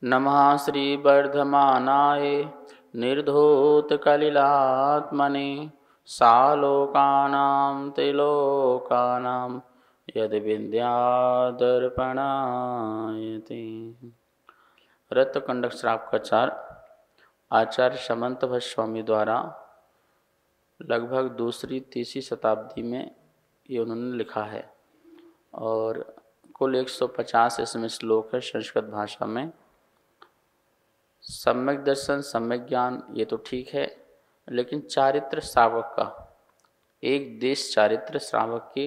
नमः श्रीवर्धमानाय निर्धूतकलिलात्मने सालोकानां त्रिलोकानां यद्विद्यादर्पणायते। रत्नकंडक श्राप का चार आचार्य समंत भट्ट स्वामी द्वारा लगभग दूसरी तीसरी शताब्दी में ये उन्होंने लिखा है और कुल 150 इसमें श्लोक है संस्कृत भाषा में। सम्यक दर्शन सम्यक ज्ञान ये तो ठीक है, लेकिन चारित्र श्रावक का एक देश चारित्र श्रावक के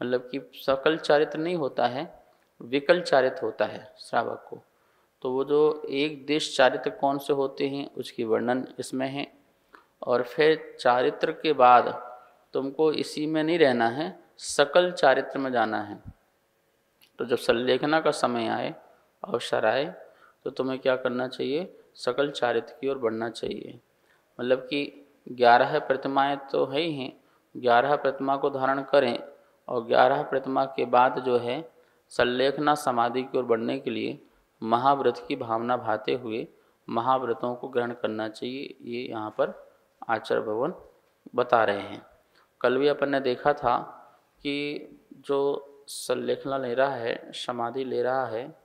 मतलब कि सकल चारित्र नहीं होता है, विकल चारित्र होता है श्रावक को। तो वो जो एक देश चारित्र कौन से होते हैं उसकी वर्णन इसमें है। और फिर चारित्र के बाद तुमको इसी में नहीं रहना है, सकल चारित्र में जाना है। तो जब संलेखना का समय आए, अवसर आए, तो तुम्हें क्या करना चाहिए, सकल चारित्र की ओर बढ़ना चाहिए। मतलब कि 11 प्रतिमाएँ तो है ही हैं, 11 प्रतिमा को धारण करें और 11 प्रतिमा के बाद जो है संलेखना समाधि की ओर बढ़ने के लिए महाव्रत की भावना भाते हुए महाव्रतों को ग्रहण करना चाहिए। ये यहाँ पर आचार्य भगवान बता रहे हैं। कल भी अपन ने देखा था कि जो संलेखना ले रहा है, समाधि ले रहा है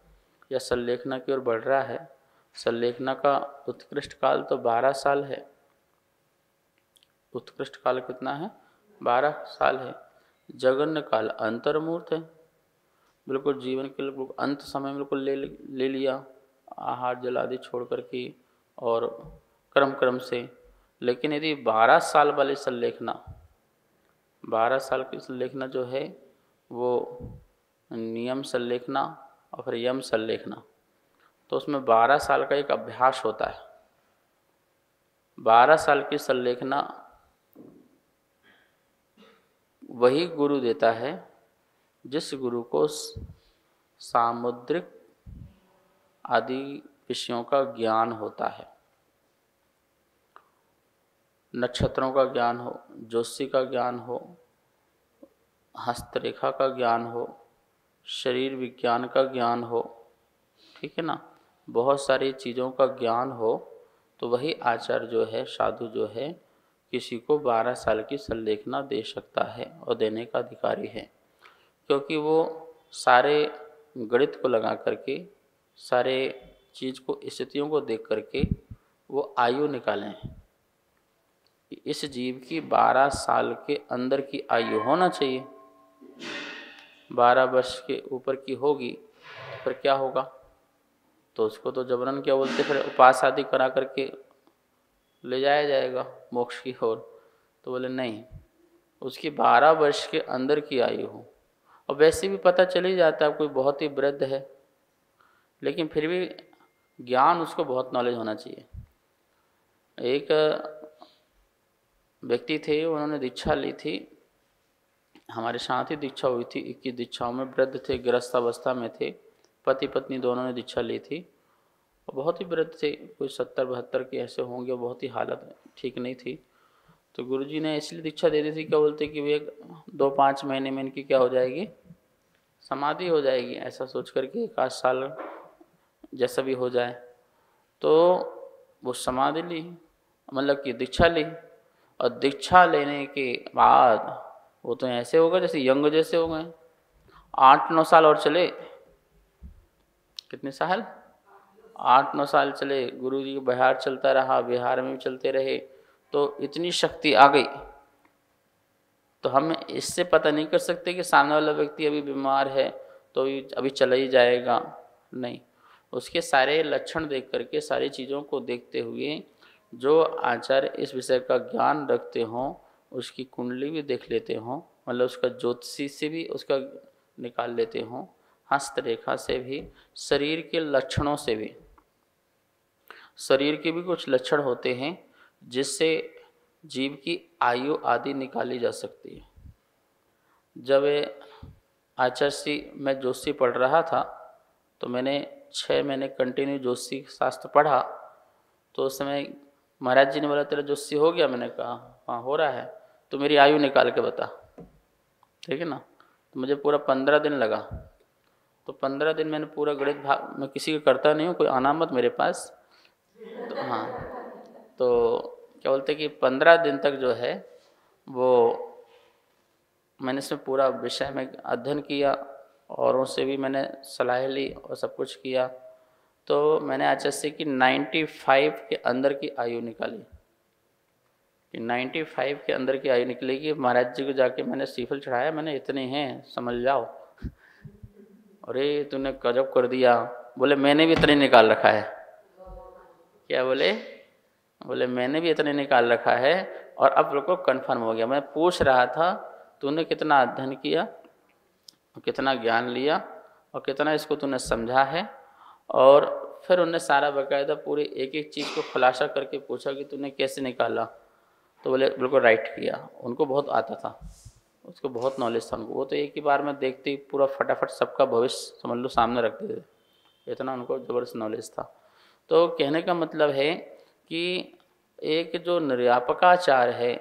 या संलेखना की ओर बढ़ रहा है, संलेखना का उत्कृष्ट काल तो 12 साल है। उत्कृष्ट काल कितना है? 12 साल है। जघन्य काल अंतर्मूर्त है, बिल्कुल जीवन के बिल्कुल अंत समय बिल्कुल ले लिया, आहार जल आदि छोड़ करके और क्रम से। लेकिन यदि 12 साल वाली संलेखना, 12 साल की संलेखना जो है वो नियम संलेखना और फिर यम संलेखना, तो उसमें 12 साल का एक अभ्यास होता है। 12 साल की संलेखना वही गुरु देता है जिस गुरु को सामुद्रिक आदि विषयों का ज्ञान होता है, नक्षत्रों का ज्ञान हो, ज्योतिषी का ज्ञान हो, हस्तरेखा का ज्ञान हो, शरीर विज्ञान का ज्ञान हो, ठीक है ना, बहुत सारी चीज़ों का ज्ञान हो, तो वही आचार्य जो है, साधु जो है, किसी को 12 साल की संलेखना दे सकता है और देने का अधिकारी है। क्योंकि वो सारे गणित को लगा करके, सारे चीज़ को, स्थितियों को देख करके वो आयु निकालें। इस जीव की 12 साल के अंदर की आयु होना चाहिए। 12 वर्ष के ऊपर की होगी तो फिर क्या होगा, तो उसको तो जबरन क्या बोलते, फिर उपास आदि करा करके ले जाया जाएगा मोक्ष की ओर। तो बोले नहीं, उसकी 12 वर्ष के अंदर की आयु हो। और वैसे भी पता चल ही जाता है कोई बहुत ही वृद्ध है, लेकिन फिर भी ज्ञान उसको बहुत नॉलेज होना चाहिए। एक व्यक्ति थे, उन्होंने दीक्षा ली थी, हमारे साथ ही दीक्षा हुई थी। 21 दीक्षाओं में वृद्ध थे, गृहस्थ अवस्था में थे, पति पत्नी दोनों ने दीक्षा ली थी और बहुत ही वृद्ध थे, कोई 70-72 के ऐसे होंगे, बहुत ही हालत ठीक नहीं थी। तो गुरुजी ने इसलिए दीक्षा दे दी थी, क्या बोलते कि वे 2-5 महीने में इनकी क्या हो जाएगी, समाधि हो जाएगी, ऐसा सोच करके 1 साल जैसा भी हो जाए। तो वो समाधि ली, मतलब कि दीक्षा ली, और दीक्षा लेने के बाद वो तो ऐसे होगा जैसे यंग जैसे हो गए। 8-9 साल और चले, कितने साल, 8-9 साल चले, गुरु जी बिहार चलता रहा, बिहार में भी चलते रहे, तो इतनी शक्ति आ गई। तो हम इससे पता नहीं कर सकते कि सामने वाला व्यक्ति अभी बीमार है तो अभी चला ही जाएगा, नहीं। उसके सारे लक्षण देख करके, सारी चीज़ों को देखते हुए जो आचार्य इस विषय का ज्ञान रखते हों, उसकी कुंडली भी देख लेते हों, मतलब उसका ज्योतिषी से भी उसका निकाल लेते हों, हस्तरेखा से भी, शरीर के लक्षणों से भी। शरीर के भी कुछ लक्षण होते हैं जिससे जीव की आयु आदि निकाली जा सकती है। जब आचार्य श्री मैं ज्योतिषी पढ़ रहा था तो मैंने 6 महीने कंटिन्यू ज्योतिषी शास्त्र पढ़ा। तो उस समय महाराज जी ने बोला तेरा ज्योतिषी हो गया? मैंने कहा हाँ हो रहा है, तो मेरी आयु निकाल के बता, ठीक है ना। तो मुझे पूरा 15 दिन लगा तो 15 दिन मैंने पूरा गणित भाग, मैं किसी का करता नहीं हूँ, कोई आना मत मेरे पास। तो हाँ, तो क्या बोलते कि 15 दिन तक जो है वो मैंने इसमें पूरा विषय में अध्ययन किया, औरों से भी मैंने सलाह ली और सब कुछ किया। तो मैंने HSC की 95 के अंदर की आयु निकाली कि 95 के अंदर की आयु निकलेगी। महाराज जी को जाके मैंने सीफल चढ़ाया, मैंने इतने हैं समझ जाओ। अरे तूने गजब कर दिया। बोले मैंने भी इतने निकाल रखा है। क्या बोले? बोले मैंने भी इतने निकाल रखा है और अब बिल्कुल कन्फर्म हो गया। मैं पूछ रहा था तूने कितना अध्ययन किया, कितना ज्ञान लिया और कितना इसको तूने समझा है। और फिर उन्हें सारा बाकायदा पूरी एक एक चीज़ को खुलासा करके पूछा कि तूने कैसे निकाला। तो बोले बिल्कुल राइट किया। उनको बहुत आता था, उसको बहुत नॉलेज था उनको। वो तो एक ही बार में देखते ही पूरा फटाफट सबका भविष्य समझ लो सामने रख देते, इतना उनको ज़बरदस्त नॉलेज था। तो कहने का मतलब है कि एक जो निर्यापकाचार्य है,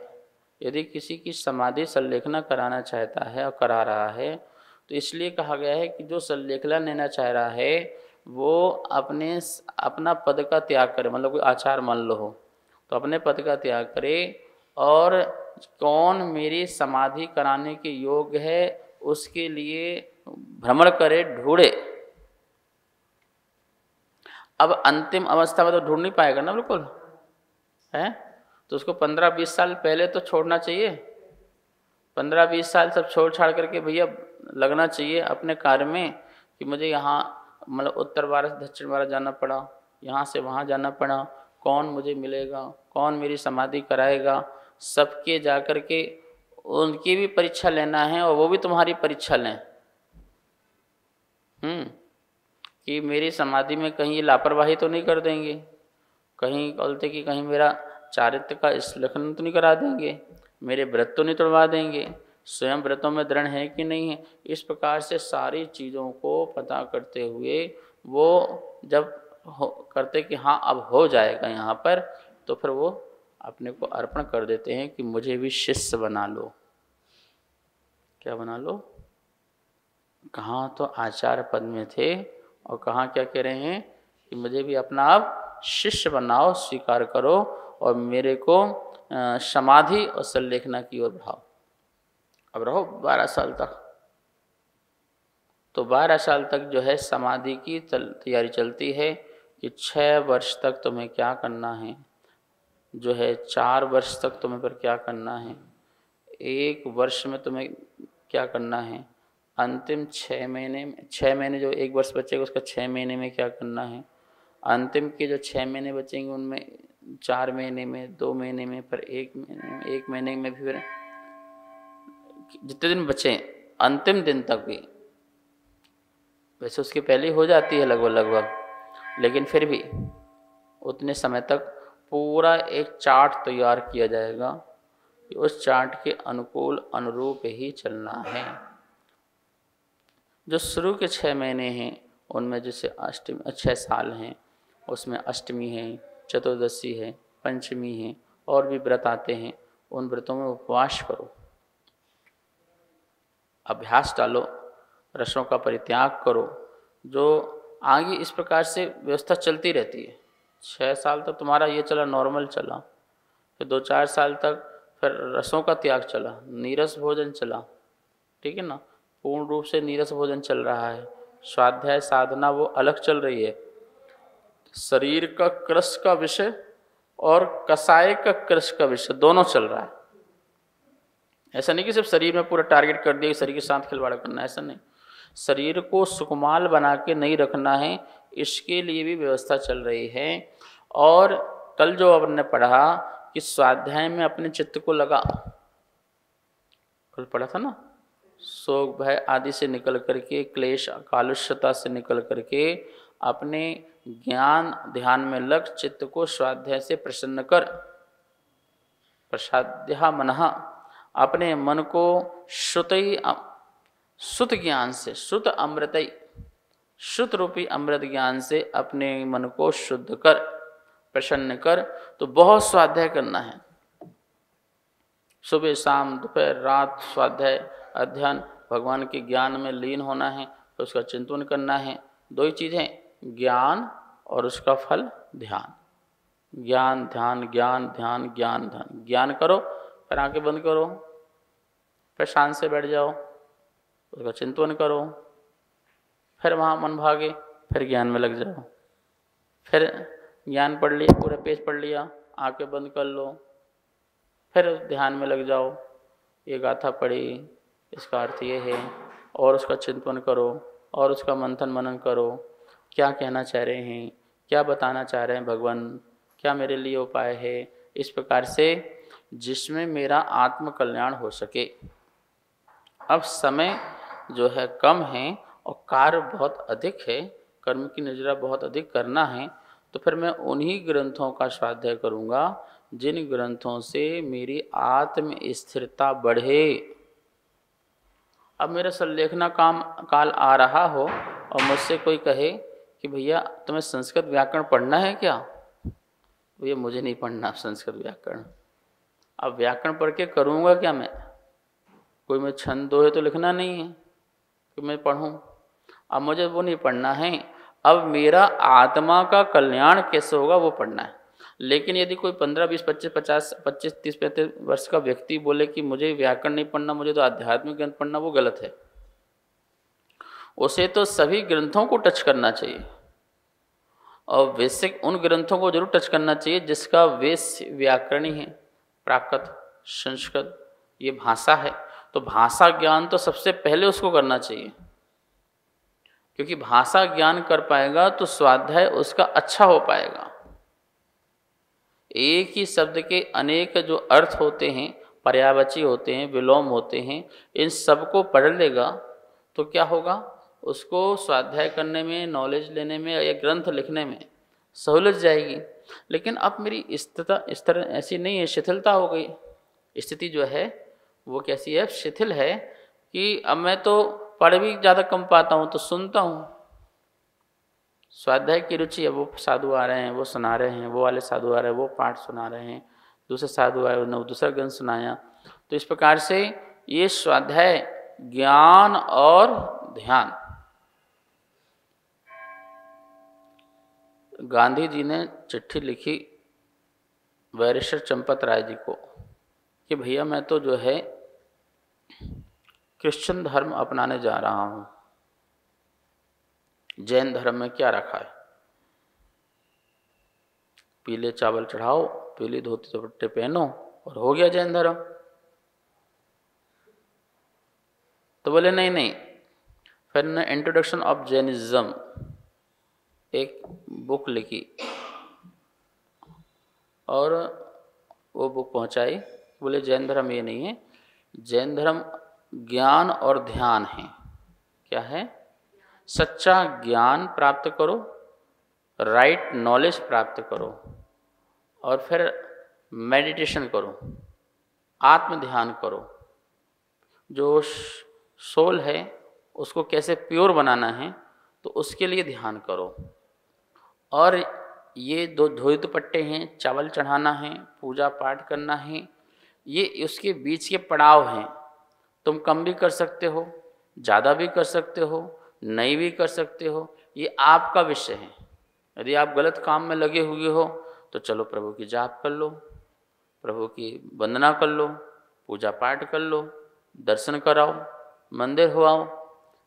यदि किसी की समाधि संलेखना कराना चाहता है और करा रहा है, तो इसलिए कहा गया है कि जो संलेखना लेना चाह रहा है वो अपना पद का त्याग करे। मतलब कोई आचार मान लो हो तो अपने पद का त्याग करे और कौन मेरी समाधि कराने के योग्य है उसके लिए भ्रमण करे, ढूंढे। अब अंतिम अवस्था में तो ढूंढ नहीं पाएगा ना बिल्कुल, है? तो उसको 15-20 साल पहले तो छोड़ना चाहिए। 15-20 साल सब छोड़ छाड़ करके भैया लगना चाहिए अपने कार्य में कि मुझे यहाँ मतलब उत्तर भारत दक्षिण भारत जाना पड़ा, यहाँ से वहाँ जाना पड़ा, कौन मुझे मिलेगा, कौन मेरी समाधि कराएगा, सबके जा कर के उनकी भी परीक्षा लेना है और वो भी तुम्हारी परीक्षा लें। कि मेरी समाधि में कहीं ये लापरवाही तो नहीं कर देंगे, कहीं बोलते कि कहीं मेरा चारित्र का स्खलन तो नहीं करा देंगे, मेरे व्रत तो नहीं तोड़वा देंगे, स्वयं व्रतों में दृढ़ है कि नहीं है। इस प्रकार से सारी चीज़ों को पता करते हुए वो जब करते कि हाँ अब हो जाएगा यहाँ पर, तो फिर वो अपने को अर्पण कर देते हैं कि मुझे भी शिष्य बना लो। क्या बना लो? कहाँ तो आचार्य पद में थे और कहाँ क्या कह रहे हैं कि मुझे भी अपना आप शिष्य बनाओ, स्वीकार करो और मेरे को समाधि और संलेखना की ओर बढ़ाओ। अब रहो 12 साल तक। तो 12 साल तक जो है समाधि की तैयारी चलती है कि 6 वर्ष तक तुम्हें क्या करना है, जो है 4 वर्ष तक तुम्हें पर क्या करना है, 1 वर्ष में तुम्हें क्या करना है, अंतिम 6 महीने जो 1 वर्ष बचेगा उसका 6 महीने में क्या करना है, अंतिम के जो 6 महीने बचेंगे उनमें 4 महीने में, 2 महीने में, पर 1 महीने में भी फिर जितने दिन बचे अंतिम दिन तक भी, वैसे उसके पहले हो जाती है लगभग, लेकिन फिर भी उतने समय तक पूरा एक चार्ट तैयार किया जाएगा कि उस चार्ट के अनुकूल अनुरूप ही चलना है। जो शुरू के 6 महीने हैं उनमें जैसे अष्टमी 6 साल हैं, उसमें अष्टमी है, चतुर्दशी है, पंचमी है और भी व्रत आते हैं। उन व्रतों में उपवास करो, अभ्यास डालो, रसों का परित्याग करो। जो आगे इस प्रकार से व्यवस्था चलती रहती है। 6 साल तक तुम्हारा ये चला, नॉर्मल चला, फिर 2-4 साल तक फिर रसों का त्याग चला, नीरस भोजन चला, ठीक है ना, पूर्ण रूप से नीरस भोजन चल रहा है। स्वाध्याय साधना वो अलग चल रही है। शरीर का कृश का विषय और कसाय का कृश का विषय दोनों चल रहा है। ऐसा नहीं कि सिर्फ शरीर में पूरा टारगेट कर दिया कि शरीर के साथ खिलवाड़ करना, ऐसा नहीं। शरीर को सुकुमाल बना के नहीं रखना है, इसके लिए भी व्यवस्था चल रही है। और कल जो हमने पढ़ा कि स्वाध्याय में अपने चित्त को लगा, कल पढ़ा था ना, शोक भय आदि से निकल करके, क्लेश कालुष्यता से निकल करके अपने ज्ञान ध्यान में लग चित्त को स्वाध्याय से प्रसन्न कर, प्रसाद्या मनः, अपने मन को श्रुत ज्ञान से, श्रुत अमृतई, श्रुत रूपी अमृत ज्ञान से अपने मन को शुद्ध कर, प्रसन्न कर। तो बहुत स्वाध्याय करना है, सुबह शाम दोपहर रात स्वाध्याय अध्ययन, भगवान के ज्ञान में लीन होना है। उसका चिंतन करना है। दो ही चीज़ें, ज्ञान और उसका फल ध्यान। ज्ञान ध्यान, ज्ञान ध्यान, ज्ञान ध्यान। ज्ञान करो, फिर आंखें बंद करो, फिर शांत से बैठ जाओ, उसका चिंतन करो, फिर वहाँ मन भागे, फिर ज्ञान में लग जाओ। फिर ज्ञान पढ़ लिया, पूरा पेज पढ़ लिया, आंखें बंद कर लो, फिर ध्यान में लग जाओ। ये गाथा पढ़ी, इसका अर्थ ये है, और उसका चिंतन करो और उसका मंथन मनन करो। क्या कहना चाह रहे हैं, क्या बताना चाह रहे हैं भगवान, क्या मेरे लिए उपाय है, इस प्रकार से जिसमें मेरा आत्म कल्याण हो सके। अब समय जो है कम है और कार्य बहुत अधिक है, कर्म की नजरा बहुत अधिक करना है, तो फिर मैं उन्हीं ग्रंथों का स्वाध्याय करूँगा जिन ग्रंथों से मेरी आत्म स्थिरता बढ़े। अब मेरा संलेखना काल आ रहा हो और मुझसे कोई कहे कि भैया तुम्हें संस्कृत व्याकरण पढ़ना है क्या? भैया मुझे नहीं पढ़ना संस्कृत व्याकरण। अब व्याकरण पढ़ के करूँगा क्या मैं? कोई मैं छंद दोहे तो लिखना नहीं है कि मैं पढ़ूँ। अब मुझे वो नहीं पढ़ना है। अब मेरा आत्मा का कल्याण कैसे होगा वो पढ़ना है। लेकिन यदि कोई 15, 20, 25, 50, 25, 30, 35 वर्ष का व्यक्ति बोले कि मुझे व्याकरण नहीं पढ़ना, मुझे तो आध्यात्मिक ग्रंथ पढ़ना, वो गलत है। उसे तो सभी ग्रंथों को टच करना चाहिए और बेसिक उन ग्रंथों को जरूर टच करना चाहिए जिसका वेश व्याकरणी है, प्राकृत, संस्कृत, ये भाषा है। तो भाषा ज्ञान तो सबसे पहले उसको करना चाहिए, क्योंकि भाषा ज्ञान कर पाएगा तो स्वाध्याय उसका अच्छा हो पाएगा। एक ही शब्द के अनेक जो अर्थ होते हैं, पर्यायवाची होते हैं, विलोम होते हैं, इन सबको पढ़ लेगा तो क्या होगा, उसको स्वाध्याय करने में, नॉलेज लेने में या ग्रंथ लिखने में सहूलियत जाएगी। लेकिन अब मेरी स्थिति ऐसी नहीं है, शिथिलता हो गई। स्थिति जो है वो कैसी है, शिथिल है कि अब मैं तो पढ़ भी ज़्यादा कम पाता हूँ तो सुनता हूँ। स्वाध्याय की रुचि है, वो साधु आ रहे हैं वो सुना रहे हैं, वो वाले साधु आ रहे हैं वो पाठ सुना रहे हैं, दूसरे साधु आए उन्होंने दूसरा ग्रंथ सुनाया। तो इस प्रकार से ये स्वाध्याय, ज्ञान और ध्यान। गांधी जी ने चिट्ठी लिखी बैरिस्टर चंपत राय जी को कि भैया मैं तो जो है क्रिश्चियन धर्म अपनाने जा रहा हूँ, जैन धर्म में क्या रखा है, पीले चावल चढ़ाओ, पीली धोती दुपट्टे पहनो और हो गया जैन धर्म। तो बोले नहीं नहीं। फिर ने इंट्रोडक्शन ऑफ जैनिज्म एक बुक लिखी और वो बुक पहुंचाई। बोले जैन धर्म ये नहीं है, जैन धर्म ज्ञान और ध्यान है। क्या है? सच्चा ज्ञान प्राप्त करो, राइट नॉलेज प्राप्त करो और फिर मेडिटेशन करो, आत्म ध्यान करो। जो सोल है उसको कैसे प्योर बनाना है तो उसके लिए ध्यान करो। और ये दो धोए दुपट्टे हैं, चावल चढ़ाना है, पूजा पाठ करना है, ये उसके बीच के पड़ाव हैं। तुम कम भी कर सकते हो, ज़्यादा भी कर सकते हो, नहीं भी कर सकते हो, ये आपका विषय है। यदि आप गलत काम में लगे हुए हो तो चलो प्रभु की जाप कर लो, प्रभु की वंदना कर लो, पूजा पाठ कर लो, दर्शन कराओ, मंदिर हो आओ,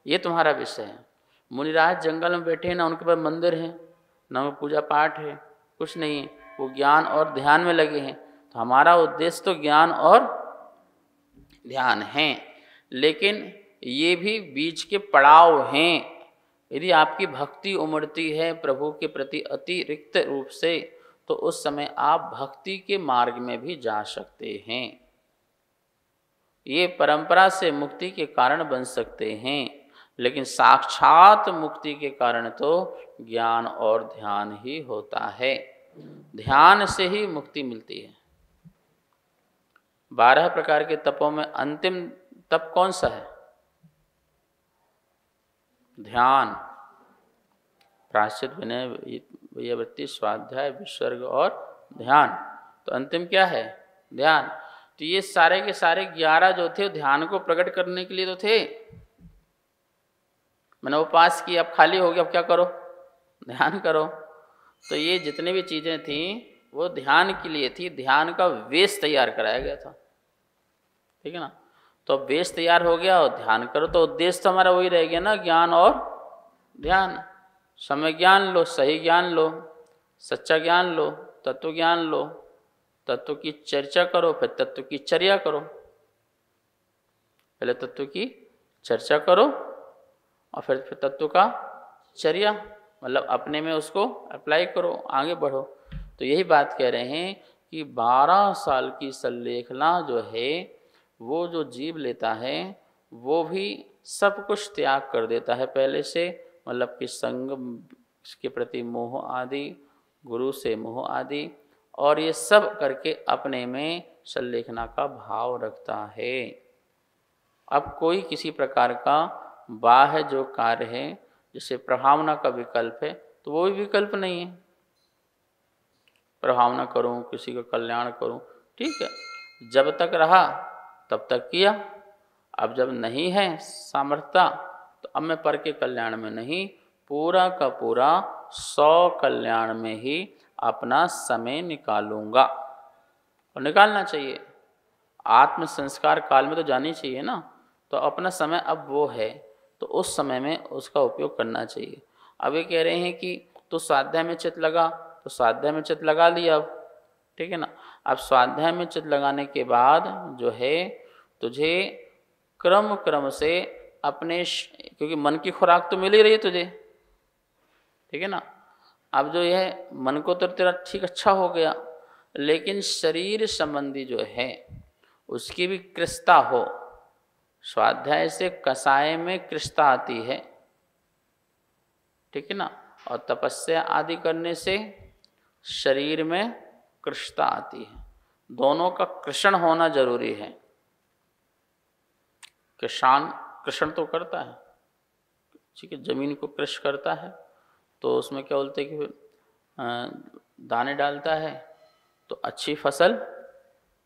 ये तुम्हारा विषय है। मुनिराज जंगल में बैठे हैं ना, उनके पास मंदिर है ना, वो पूजा पाठ है, कुछ नहीं है, वो ज्ञान और ध्यान में लगे हैं। तो हमारा उद्देश्य तो ज्ञान और ध्यान है, लेकिन ये भी बीच के पड़ाव हैं। यदि आपकी भक्ति उमड़ती है प्रभु के प्रति अतिरिक्त रूप से तो उस समय आप भक्ति के मार्ग में भी जा सकते हैं। ये परंपरा से मुक्ति के कारण बन सकते हैं, लेकिन साक्षात मुक्ति के कारण तो ज्ञान और ध्यान ही होता है। ध्यान से ही मुक्ति मिलती है। 12 प्रकार के तपों में अंतिम तप कौन सा है? ध्यान। प्रायश्चित, विनय, वैयावृत्ति, स्वाध्याय, विसर्ग और ध्यान। तो अंतिम क्या है? ध्यान। तो ये सारे के सारे 11 जो थे ध्यान को प्रकट करने के लिए तो थे। मैंने उपवास किया, अब खाली हो गया, अब क्या करो, ध्यान करो। तो ये जितनी भी चीज़ें थी वो ध्यान के लिए थी, ध्यान का वेश तैयार कराया गया था, ठीक है ना। तो अब वेश तैयार हो गया और ध्यान करो, तो उद्देश्य तो हमारा वही रह गया ना, ज्ञान और ध्यान। समय ज्ञान लो, सही ज्ञान लो, सच्चा ज्ञान लो, तत्व ज्ञान लो, तत्व की चर्चा करो, फिर तत्व की चर्या करो। पहले तत्व की चर्चा करो और फिर तत्व का चर्या, मतलब अपने में उसको अप्लाई करो, आगे बढ़ो। तो यही बात कह रहे हैं कि 12 साल की संलेखना जो है वो जो जीव लेता है वो भी सब कुछ त्याग कर देता है पहले से, मतलब कि संग के प्रति मोह आदि, गुरु से मोह आदि, और ये सब करके अपने में संलेखना का भाव रखता है। अब कोई किसी प्रकार का बाह्य जो कार्य है, जैसे प्रभावना का विकल्प है, तो वो भी विकल्प नहीं है। प्रभावना करूं, किसी का कल्याण करूं, ठीक है, जब तक रहा तब तक किया। अब जब नहीं है सामर्थ्यता, तो अब मैं पर के कल्याण में नहीं, पूरा का पूरा 100 कल्याण में ही अपना समय निकालूंगा। और निकालना चाहिए, आत्म संस्कार काल में तो जानी चाहिए ना। तो अपना समय अब वो है, तो उस समय में उसका उपयोग करना चाहिए। अब ये कह रहे हैं कि तो स्वाध्याय में चित्त लगा, तो स्वाध्याय में चित्त लगा लिया अब, ठीक है ना। अब स्वाध्याय में चित्त लगाने के बाद जो है तुझे क्रम क्रम से अपने, क्योंकि मन की खुराक तो मिल ही रही है तुझे, ठीक है ना। अब जो यह मन को तो तेरा ठीक अच्छा हो गया, लेकिन शरीर संबंधी जो है उसकी भी कृष्णता हो। स्वाध्याय से कसाय में कृष्णता आती है, ठीक है ना, और तपस्या आदि करने से शरीर में कृष्णता आती है। दोनों का कृषण होना जरूरी है। कृषण तो करता है, ठीक है, जमीन को कृष करता है, तो उसमें क्या बोलते हैं कि दाने डालता है तो अच्छी फसल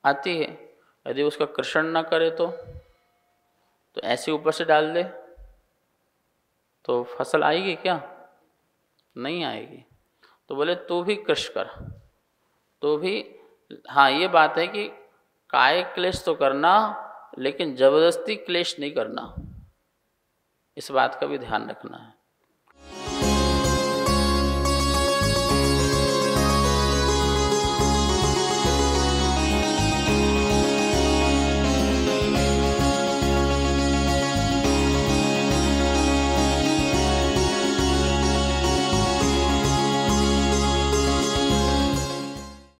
आती है। यदि उसका कृषण ना करे तो ऐसे ऊपर से डाल दे तो फसल आएगी क्या? नहीं आएगी। तो बोले तू भी कृष कर, तो भी हाँ ये बात है कि काय क्लेश तो करना, लेकिन जबरदस्ती क्लेश नहीं करना, इस बात का भी ध्यान रखना है।